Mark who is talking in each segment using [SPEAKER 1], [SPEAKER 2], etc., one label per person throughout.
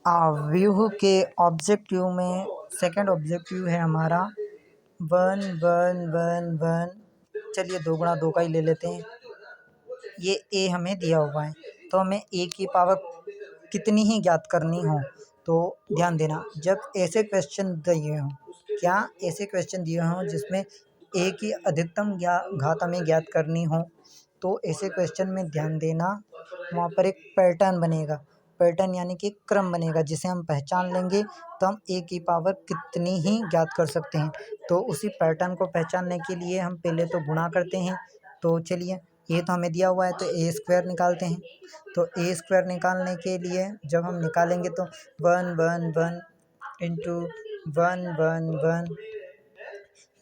[SPEAKER 1] व्यूह के ऑब्जेक्टिव में सेकंड ऑब्जेक्टिव है हमारा 1 1 1 1। चलिए 2 गुणा 2 का ही ले लेते हैं। ये ए हमें दिया हुआ है, तो हमें ए की पावर कितनी ही ज्ञात करनी हो तो ध्यान देना, जब ऐसे क्वेश्चन दिए हों, क्या ऐसे क्वेश्चन दिए हों जिसमें ए की अधिकतम घात हमें ज्ञात करनी हो, तो ऐसे क्वेश्चन में ध्यान देना, वहाँ पर एक पैटर्न बनेगा। पैटर्न यानी कि क्रम बनेगा, जिसे हम पहचान लेंगे तो हम ए की पावर कितनी ही ज्ञात कर सकते हैं। तो उसी पैटर्न को पहचानने के लिए हम पहले तो गुणा करते हैं। तो चलिए, ये तो हमें दिया हुआ है, तो ए स्क्वायर निकालते हैं। तो ए स्क्वायर निकालने के लिए जब हम निकालेंगे तो 1 1 1 इंटू 1 1 1,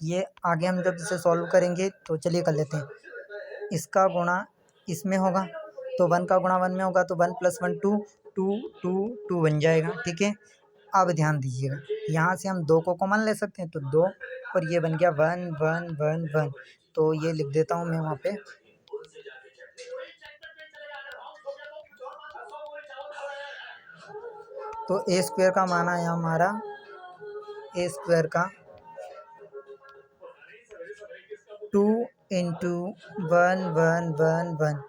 [SPEAKER 1] ये आगे हम जब इसे सॉल्व करेंगे तो चलिए कर लेते हैं। इसका गुणा इसमें होगा, तो 1 का गुणा 1 में होगा, तो 1 + 1 2 2 2 2 बन जाएगा। ठीक है, अब ध्यान दीजिएगा, यहाँ से हम 2 को कॉमन ले सकते हैं, तो 2, और ये बन गया 1 1 1 1। तो ये लिख देता हूँ मैं वहाँ पे। तो ए स्क्वायर का मान आया हमारा, ए स्क्वायर का 2 इंटू 1 1 1 1।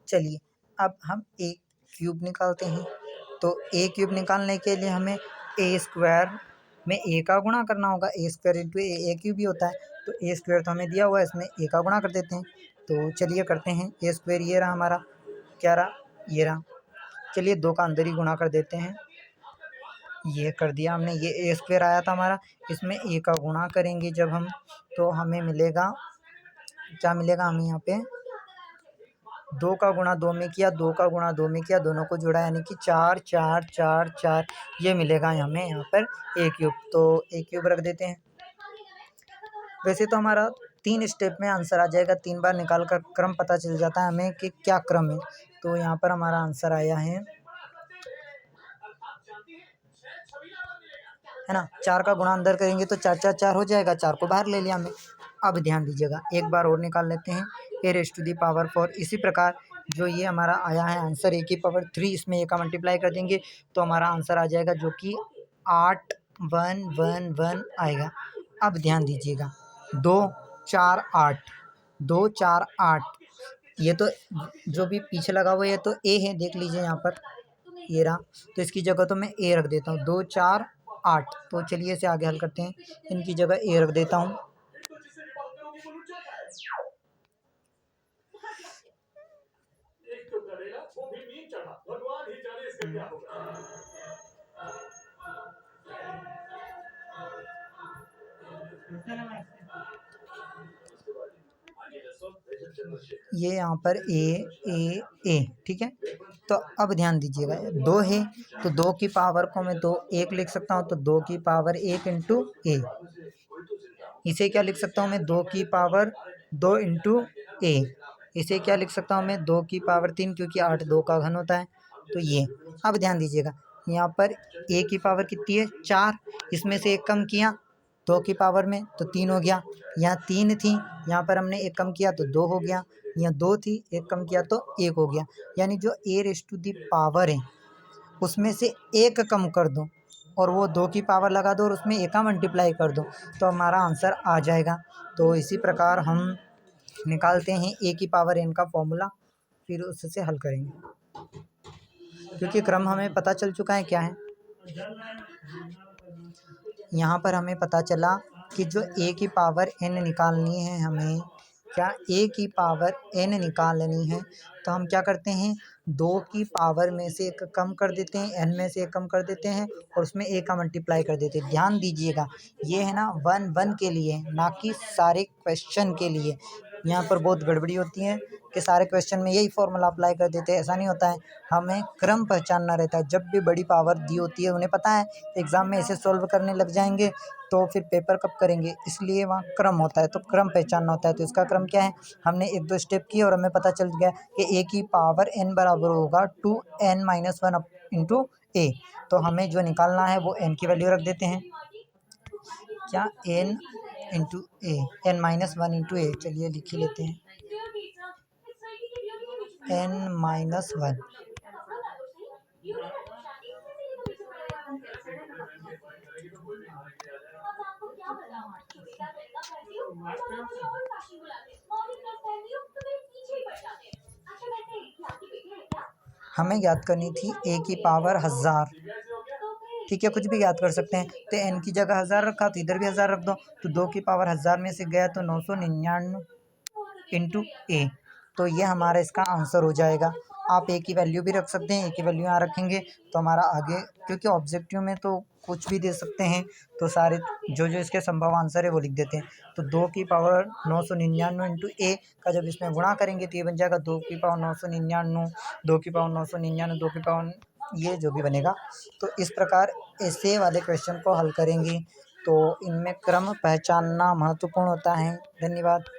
[SPEAKER 1] चलिए, अब हम ए क्यूब निकालते हैं। तो ए क्यूब निकालने के लिए हमें ए स्क्वायर में ए का गुणा करना होगा। ए स्क्वायर इंटू ए क्यूब भी होता है, तो ए स्क्वायर तो हमें दिया हुआ है, इसमें ए का गुणा कर देते हैं। तो चलिए करते हैं। ए स्क्वायर ये रहा हमारा, क्या रहा, ये रहा। चलिए 2 का अंदर ही गुणा कर देते हैं, ये कर दिया हमने। ये ए स्क्वायर आया था हमारा, इसमें ए का गुणा करेंगे जब हम, तो हमें मिलेगा, क्या मिलेगा हमें यहाँ पे, 2 का गुणा 2 में किया, 2 का गुणा 2 में किया, दोनों को जोड़ा, यानी कि 4 4 4 4, ये मिलेगा हमें यहाँ पर ए क्यूब। तो ए क्यूब रख देते हैं। वैसे तो हमारा 3 स्टेप में आंसर आ जाएगा, 3 बार निकाल कर क्रम पता चल जाता है हमें कि क्या क्रम है। तो यहाँ पर हमारा आंसर आया है ना, 4 का गुणा अंदर करेंगे तो 4 4 4 हो जाएगा, 4 को बाहर ले लिया हमें। अब ध्यान दीजिएगा, एक बार और निकाल लेते हैं, a⁴। इसी प्रकार जो ये हमारा आया है आंसर a⁴, इसमें a का मल्टीप्लाई कर देंगे तो हमारा आंसर आ जाएगा, जो कि 8 1 1 1 आएगा। अब ध्यान दीजिएगा, 2 4 8, 2 4 8, ये तो जो भी पीछे लगा हुआ है तो a है, देख लीजिए यहाँ पर, ये रहा। तो इसकी जगह तो मैं a रख देता हूँ, 2 4 8। तो चलिए इसे आगे हल करते हैं, इनकी जगह a रख देता हूँ। ये यहाँ पर ए, ठीक है। तो अब ध्यान दीजिएगा, 2 है तो 2 की पावर को मैं 2 1 लिख सकता हूँ, तो 2 की पावर 1 इंटू ए। इसे क्या लिख सकता हूँ मैं, 2 की पावर 2 इंटू ए। इसे क्या लिख सकता हूँ मैं, 2 की पावर 3, क्योंकि 8 2 का घन होता है। तो ये, अब ध्यान दीजिएगा, यहाँ पर ए की पावर कितनी है, 4, इसमें से 1 कम किया 2 की पावर में तो 3 हो गया। यहाँ 3 थी, यहाँ पर हमने 1 कम किया तो 2 हो गया। यहाँ 2 थी, 1 कम किया तो 1 हो गया। यानी जो a⁴ है उसमें से 1 कम कर दो और वो 2 की पावर लगा दो और उसमें a का मल्टीप्लाई कर दो, तो हमारा आंसर आ जाएगा। तो इसी प्रकार हम निकालते हैं a⁴n का फॉर्मूला, फिर उससे हल करेंगे, क्योंकि क्रम हमें पता चल चुका है क्या है। यहाँ पर हमें पता चला कि जो a⁴n निकालनी है हमें, क्या a⁴n निकालनी है, तो हम क्या करते हैं, 2 की पावर में से 1 कम कर देते हैं, n में से 1 कम कर देते हैं और उसमें a का मल्टीप्लाई कर देते हैं। ध्यान दीजिएगा, ये है ना 1 1 के लिए, ना कि सारे क्वेश्चन के लिए। यहाँ पर बहुत गड़बड़ी होती है कि सारे क्वेश्चन में यही फॉर्मूला अप्लाई कर देते हैं, ऐसा नहीं होता है। हमें क्रम पहचानना रहता है, जब भी बड़ी पावर दी होती है, उन्हें पता है एग्ज़ाम में ऐसे सॉल्व करने लग जाएंगे तो फिर पेपर कब करेंगे, इसलिए वहाँ क्रम होता है, तो क्रम पहचानना होता है। तो इसका क्रम क्या है, हमने 1 2 स्टेप किए और हमें पता चल गया कि a⁴n बराबर होगा 2n - 1 इंटू a। तो हमें जो निकालना है वो n की वैल्यू रख देते हैं, क्या, n इंटू ए, n - 1 इंटू ए। चलिए लिख ही लेते हैं, n - 1। हमें ज्ञात करनी थी ए की पावर 1000। ठीक है, कुछ भी याद कर सकते हैं। तो एन की जगह 1000 रखा तो इधर भी 1000 रख दो, तो 2 की पावर 1000 में से गया तो 999 इंटू ए। तो ये हमारा इसका आंसर हो जाएगा। आप ए की वैल्यू भी रख सकते हैं, ए की वैल्यू यहाँ रखेंगे तो हमारा आगे, क्योंकि ऑब्जेक्टिव में तो कुछ भी दे सकते हैं, तो सारे जो जो इसके संभव आंसर है वो लिख देते हैं। तो 2 की पावर 999 इंटू ए का जब इसमें गुणा करेंगे तो ये बन जाएगा 2 की पावर 999, 2 की पावर 999, 2 की पावर, ये जो भी बनेगा। तो इस प्रकार ऐसे वाले क्वेश्चन को हल करेंगे। तो इनमें क्रम पहचानना महत्वपूर्ण होता है। धन्यवाद।